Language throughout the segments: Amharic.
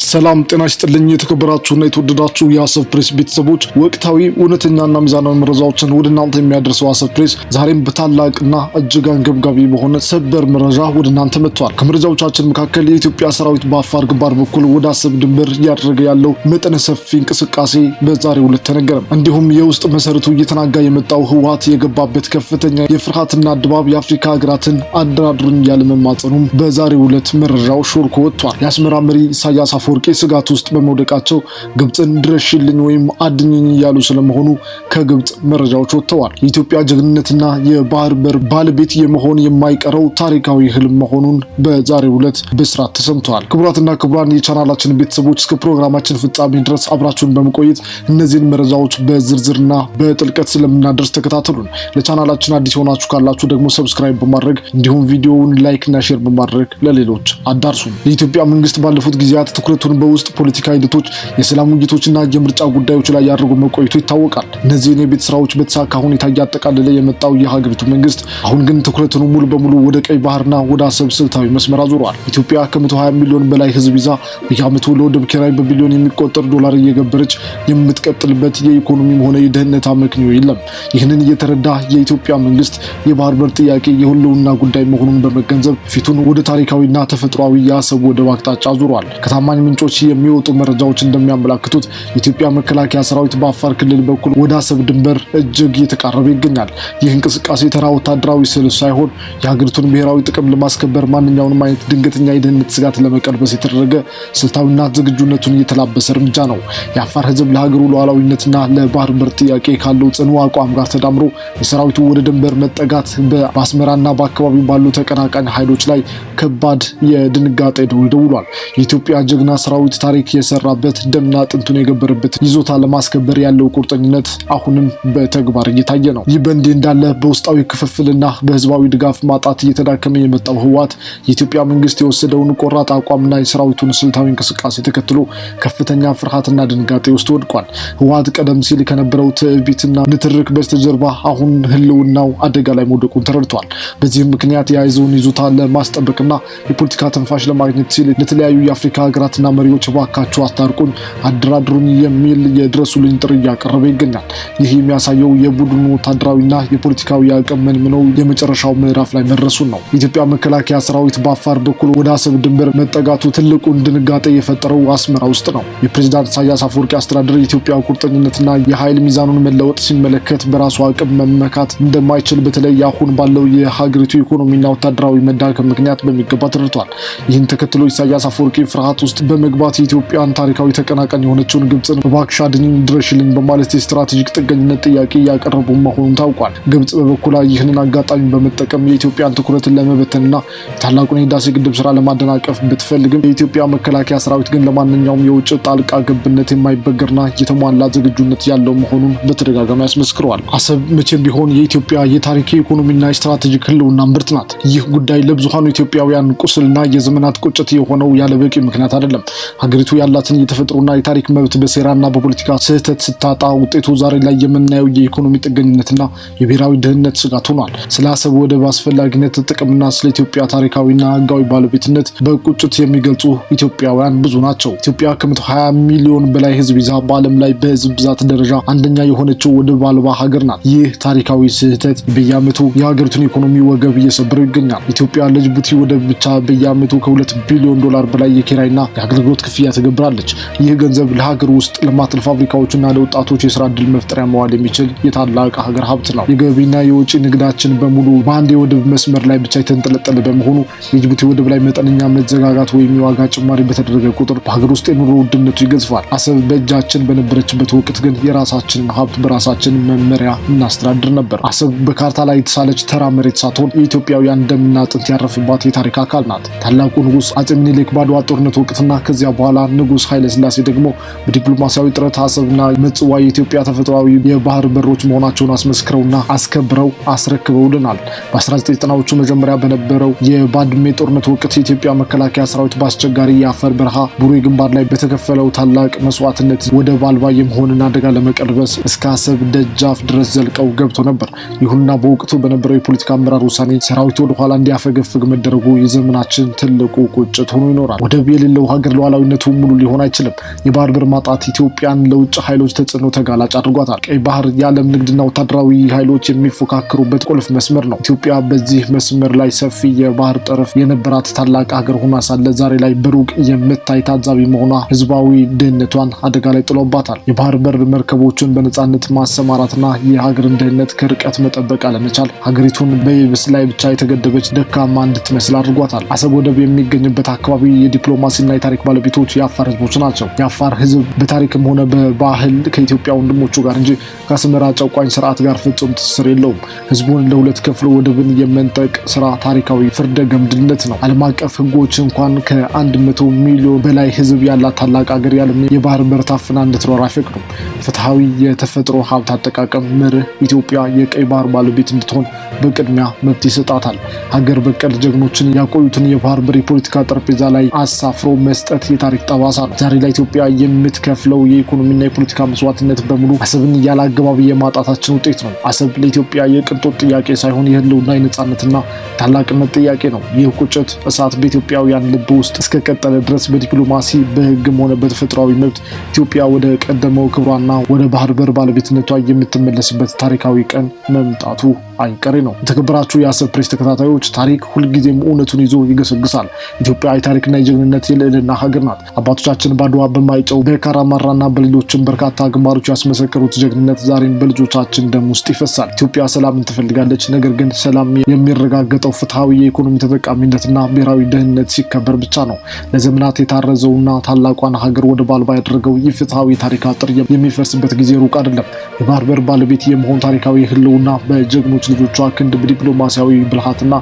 ሰላም ጤና ይስጥልኝ የተከበራችሁና የተወደዳችሁ የአሰብ ፕሬስ ቤተሰቦች ወቅታዊ እውነተኛና ሚዛናዊ መረጃዎችን ወደ እናንተ የሚያደርሰው አሰብ ፕሬስ ዛሬም በታላቅና እጅግ አንገብጋቢ በሆነ ሰበር መረጃ ወደ እናንተ መጥቷል። ከመረጃዎቻችን መካከል የኢትዮጵያ ሰራዊት በአፋር ግንባር በኩል ወደ አሰብ ድንበር እያደረገ ያለው መጠነ ሰፊ እንቅስቃሴ በዛሬው ዕለት ተነገረ። እንዲሁም የውስጥ መሰረቱ እየተናጋ የመጣው ህወሓት የገባበት ከፍተኛ የፍርሃትና ድባብ የአፍሪካ ሀገራትን አደራድሩኝ ያለ መማጸኑም በዛሬው ዕለት መረጃው ሾልኮ ወጥቷል። የአስመራ መሪ ኢሳያስ አፈወርቂ ስጋት ውስጥ በመውደቃቸው ግብፅን ድረሽልኝ ወይም አድኝኝ እያሉ ስለመሆኑ ከግብፅ መረጃዎች ወጥተዋል። የኢትዮጵያ ጀግንነትና የባህር በር ባለቤት የመሆን የማይቀረው ታሪካዊ ህልም መሆኑን በዛሬው ዕለት በስራት ተሰምተዋል። ክቡራትና ክቡራን የቻናላችን ቤተሰቦች እስከ ፕሮግራማችን ፍጻሜ ድረስ አብራችሁን በመቆየት እነዚህን መረጃዎች በዝርዝርና በጥልቀት ስለምናደርስ ተከታተሉን። ለቻናላችን አዲስ ሆናችሁ ካላችሁ ደግሞ ሰብስክራይብ በማድረግ እንዲሁም ቪዲዮውን ላይክ እና ሼር በማድረግ ለሌሎች አዳርሱ። የኢትዮጵያ መንግስት ባለፉት ጊዜያት ትኩረቱን በውስጥ ፖለቲካ ሂደቶች፣ የሰላም ውይይቶችና የምርጫ ጉዳዮች ላይ ያደርጉ መቆየቱ ይታወቃል። እነዚህን የቤት ስራዎች በተሳካ ሁኔታ እያጠቃለለ የመጣው የሀገሪቱ መንግስት አሁን ግን ትኩረቱን ሙሉ በሙሉ ወደ ቀይ ባህርና ወደ አሰብ ስልታዊ መስመር አዙሯል። ኢትዮጵያ ከ120 ሚሊዮን በላይ ህዝብ ይዛ በየዓመቱ ለወደብ ኪራይ በቢሊዮን የሚቆጠር ዶላር እየገበረች የምትቀጥልበት የኢኮኖሚም ሆነ የደህንነት አመክንዮ የለም። ይህንን እየተረዳ የኢትዮጵያ መንግስት የባህር በር ጥያቄ የህልውና ጉዳይ መሆኑን በመገንዘብ ፊቱን ወደ ታሪካዊና ተፈጥሯዊ የአሰብ ወደብ አቅጣጫ አዙሯል። ከታማኝ ምንጮች የሚወጡ መረጃዎች እንደሚያመላክቱት የኢትዮጵያ መከላከያ ሰራዊት በአፋር ክልል በኩል ወደ አሰብ ድንበር እጅግ እየተቃረበ ይገኛል። ይህ እንቅስቃሴ ተራ ወታደራዊ ሰልፍ ሳይሆን የሀገሪቱን ብሔራዊ ጥቅም ለማስከበር ማንኛውንም አይነት ድንገተኛ የደህንነት ስጋት ለመቀልበስ የተደረገ ስልታዊና ዝግጁነቱን እየተላበሰ እርምጃ ነው። የአፋር ህዝብ ለሀገሩ ሉዓላዊነትና ለባህር በር ጥያቄ ካለው ጽኑ አቋም ጋር ተዳምሮ የሰራዊቱ ወደ ድንበር መጠጋት በአስመራና በአካባቢው ባሉ ተቀናቃኝ ኃይሎች ላይ ከባድ የድንጋጤ ደወል ደውሏል። የኢትዮጵያ ጀግና ሰራዊት ታሪክ የሰራበት ደምና አጥንቱን የገበረበት ይዞታ ለማስከበር ያለው ቁርጠኝነት አሁንም በተግባር እየታየ ነው። ይህ በእንዲህ እንዳለ በውስጣዊ ክፍፍልና በህዝባዊ ድጋፍ ማጣት እየተዳከመ የመጣው ህወሓት የኢትዮጵያ መንግስት የወሰደውን ቆራጥ አቋምና የሰራዊቱን ስልታዊ እንቅስቃሴ ተከትሎ ከፍተኛ ፍርሃትና ድንጋጤ ውስጥ ወድቋል። ህወሓት ቀደም ሲል ከነበረው ትዕቢትና ንትርክ በስተጀርባ አሁን ህልውናው አደጋ ላይ መውደቁን ተረድቷል። በዚህም ምክንያት የያዘውን ይዞታ ለማስጠበቅና የፖለቲካ ትንፋሽ ለማግኘት ሲል ለተለያዩ የአፍሪካ ሀገራትና መሪዎች ባካቸው አስታርቁኝ፣ አደራድሩኝ የሚል የድረሱልኝ ጥሪ እያቀረበ ይገኛል። ይህ የሚያሳየው የቡድኑ ወታደራዊና የፖለቲካዊ አቅም መንምነው የመጨረሻው ምዕራፍ ላይ መድረሱን ነው። የኢትዮጵያ መከላከያ ሰራዊት በአፋር በኩል ወደ አሰብ ድንበር መጠጋቱ ትልቁን ድንጋጤ የፈጠረው አስመራ ውስጥ ነው። የፕሬዝዳንት ኢሳያስ አፈወርቂ አስተዳደር የኢትዮጵያ ቁርጠኝነትና የኃይል ሚዛኑን መለወጥ ሲመለከት በራሱ አቅም መመካት እንደማይችል በተለይ አሁን ባለው የሀገሪቱ ኢኮኖሚና ወታደራዊ መዳከም ምክንያት በሚገባ ተረድቷል። ይህን ተከትሎ ኢሳያስ አፈወርቂ ፍርሃት ውስጥ በመግባት የኢትዮጵያን ታሪካዊ ተቀናቃኝ የሆነችውን ግብፅን እባክሽ አድኝኝ ድረሽልኝ በማለት የስትራቴጂክ ጥገኝነት ጥያቄ እያቀረቡ መሆኑን ታውቋል። ግብፅ በበኩሏ ይህንን አጋጣሚ በመጠቀም የኢትዮጵያን ትኩረትን ለመበተንና የታላቁን የህዳሴ ግድብ ስራ ለማደናቀፍ ብትፈልግም የኢትዮጵያ መከላከያ ሰራዊት ግን ለማንኛውም የውጭ ጣልቃ ገብነት የማይበገርና የተሟላ ዝግጁነት ያለው መሆኑን በተደጋጋሚ ያስመስክረዋል። አሰብ መቼም ቢሆን የኢትዮጵያ የታሪክ የኢኮኖሚና የስትራቴጂክ ህልውና ምርት ናት። ይህ ጉዳይ ለብዙሃኑ ኢትዮጵያውያን ቁስልና የዘመናት ቁጭት የሆነው ያለ በቂ ምክንያት አይደለም። ሀገሪቱ ያላትን የተፈጥሮና የታሪክ መብት በሴራና በፖለቲካ ስህተት ስታጣ ውጤቱ ዛሬ ላይ የምናየው የኢኮኖሚ ጥገኝነትና የብሔራዊ ደህንነት ስጋት ሆኗል። ስለ አሰብ ወደብ አስፈላጊነት ጥቅምና ስለ ኢትዮጵያ ታሪካዊና ህጋዊ ባለቤትነት በቁጭት የሚገልጹ ኢትዮጵያውያን ብዙ ናቸው። ኢትዮጵያ ከ120 ሚሊዮን በላይ ህዝብ ይዛ በዓለም ላይ በህዝብ ብዛት ደረጃ አንደኛ የሆነችው ወደብ አልባ ሀገር ናት። ይህ ታሪካዊ ስህተት በየዓመቱ የሀገሪቱን ኢኮኖሚ ወገብ እየሰበረው ይገኛል። ኢትዮጵያ ለጅቡቲ ወደብ ብቻ በየዓመቱ ከ2 ቢሊዮን ዶላር በላይ የኪራይና የአገልግሎት ክፍያ ትገብራለች። ይህ ገንዘብ ለሀገር ውስጥ ልማት፣ ለፋብሪካዎችና ለወጣቶች የስራ ዕድል መፍጠሪያ መዋል የሚችል የታላቅ ሀገር ሀብት ነው። የገቢና የውጭ ንግዳችን በሙሉ በአንድ የወደብ መስመር ላይ ብቻ የተንጠለጠለ በመሆኑ የጅቡቲ ወደብ ላይ መጠነኛ መዘጋጋት ወይም የዋጋ ጭማሪ በተደረገ ቁጥር በሀገር ውስጥ የኑሮ ውድነቱ ይገዝፋል። አሰብ በእጃችን በነበረችበት ወቅት ግን የራሳችንን ሀብት በራሳችን መመሪያ እናስተዳድር ነበር። አሰብ በካርታ ላይ የተሳለች ተራ መሬት ሳትሆን የኢትዮጵያውያን ደምና አጥንት ያረፈባት የታሪክ አካል ናት። ታላቁ ንጉስ አጼ ምኒልክ በአድዋ ጦርነት ወቅትና ከዚያ በኋላ ንጉስ ኃይለ ሥላሴ ደግሞ በዲፕሎማሲያዊ ጥረት አሰብና ምጽዋ የኢትዮጵያ ተፈጥሯዊ የባህር በሮች መሆናቸውን አስመስክረውና አስከብረው አስረክበውልናል። በ1990ዎቹ መጀመሪያ በነበረው የባድሜ ጦርነት ወቅት የኢትዮጵያ መከላከያ ሰራዊት በአስቸጋሪ የአፈር በረሃ ቡሬ ግንባር ላይ በተከፈለው ታላቅ መስዋዕትነት ወደብ አልባ የመሆንን አደጋ ለመቀልበስ እስከ አሰብ ደጃፍ ድረስ ዘልቀው ገብቶ ነበር። ይሁንና በወቅቱ በነበረው የፖለቲካ አመራር ውሳኔ ሰራዊቱ ወደ ኋላ እንዲያፈገፍግ መደረጉ የዘመናችን ትልቁ ቁጭት ሆኖ ይኖራል። ወደብ የሌለው ሀገር ሉዓላዊነቱ ሙሉ ሊሆን አይችልም። የባህር በር ማጣት ኢትዮጵያን ለውጭ ኃይሎች ተጽዕኖ ተጋላጭ አድርጓታል። ቀይ ባህር የዓለም ንግድና ወታደራዊ ኃይሎች የሚፎካከሩበት ቁልፍ መስመር ነው። ኢትዮጵያ በዚህ መስመር ላይ ሰፊ የባህር ጠረፍ የነበራት ታላቅ ሀገር ሆና ሳለ ዛሬ ላይ በሩቅ የምታይ ታዛቢ መሆኗ ህዝባዊ ደህንነቷን አደጋ ላይ ጥሎባታል። የባህር በር መርከቦችን በነጻነት ማሰማራትና የሀገርን ደህንነት ከርቀት መጠበቅ አለመቻል ሀገሪቱን በየብስ ላይ ብቻ የተገደበች ደካማ እንድትመስል አድርጓታል። አሰብ ወደብ የሚገኝበት አካባቢ የዲፕሎማሲና የታሪክ ባለቤቶች የአፋር ህዝቦች ናቸው። የአፋር ህዝብ በታሪክም ሆነ በባህል ከኢትዮጵያ ወንድሞቹ ጋር እንጂ ከአስመራ ጨቋኝ ስርዓት ጋር ፍጹም ትስስር የለውም። ህዝቡን ለሁለት ከፍሎ ወደብን የመንጠቅ ስራ ታሪካዊ ፍርደ ገምድልነት ነው። ዓለም አቀፍ ህጎች እንኳን ከ100 ሚሊዮን በላይ ህዝብ ያላት ታላቅ ሀገር ያለም የባህር በር ታፍና እንድትኖር አይፈቅዱም። ፍትሐዊ የተፈጥሮ ሀብት አጠቃቀም መርህ ኢትዮጵያ የቀይ ባህር ባለቤት እንድትሆን በቅድሚያ መብት ይሰጣታል። ሀገር በቀል ጀግኖችን ያቆዩትን የባህር በር የፖለቲካ ጠረጴዛ ላይ አሳፍሮ መስጠት የታሪክ ጠባሳ ነው። ዛሬ ላይ ኢትዮጵያ የምትከፍለው የኢኮኖሚና የፖለቲካ መስዋዕትነት በሙሉ አሰብን ያለ አግባብ የማጣታችን ውጤት ነው። አሰብ ለኢትዮጵያ የቅንጦት ጥያቄ ሳይሆን የህልውና የነጻነትና ታላቅነት ጥያቄ ነው። ይህ ቁጭት እሳት በኢትዮጵያውያን ልብ ውስጥ እስከቀጠለ ድረስ በዲፕሎማሲ በህግም ሆነ በተፈጥሯዊ መብት ኢትዮጵያ ወደ ቀደመው ክብሯና ወደ ባህር በር ባለቤትነቷ የምትመለስበት ታሪካዊ ቀን መምጣቱ አይቀሬ ነው። የተከበራችሁ የአሰብ ፕሬስ ተከታታዮች ታሪክ ሁልጊዜም እውነቱን ይዞ ይገሰግሳል። ኢትዮጵያ የታሪክና የጀግንነት የልዕልና ሀገር ናት። አባቶቻችን በአድዋ፣ በማይጨው፣ በካራማራና በሌሎችም በርካታ ግንባሮች ያስመሰከሩት ጀግንነት ዛሬም በልጆቻችን ደም ውስጥ ይፈሳል። ኢትዮጵያ ሰላምን ትፈልጋለች። ነገር ግን ሰላም የሚረጋገጠው ፍትሐዊ የኢኮኖሚ ተጠቃሚነትና ብሔራዊ ደህንነት ሲከበር ብቻ ነው። ለዘመናት የታረዘውና ታላቋን ሀገር ወደብ አልባ ያደረገው ይህ ፍትሐዊ ታሪክ አጥር የሚፈርስበት ጊዜ ሩቅ አይደለም። የባህር በር ባለቤት የመሆን ታሪካዊ ህልውና በጀግኖች ልጆቿ ክንድ በዲፕሎማሲያዊ ብልሃትና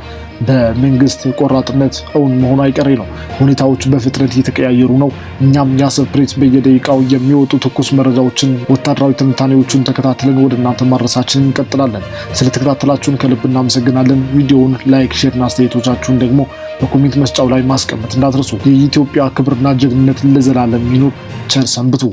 በመንግስት ቆራጥነት እውን መሆኑ አይቀሬ ነው። ሁኔታዎች በፍጥነት እየተቀያየሩ ነው። እኛም የአሰብ ፕሬስ በየደቂቃው የሚወጡ ትኩስ መረጃዎችን፣ ወታደራዊ ትንታኔዎችን ተከታትለን ወደ እናንተ ማድረሳችንን እንቀጥላለን። ስለተከታተላችሁን ከልብ እናመሰግናለን። ቪዲዮውን ላይክ፣ ሼርና አስተያየቶቻችሁን ደግሞ በኮሜንት መስጫው ላይ ማስቀመጥ እንዳትረሱ። የኢትዮጵያ ክብርና ጀግንነት ለዘላለም ይኑር። ቸር ሰንብቱ።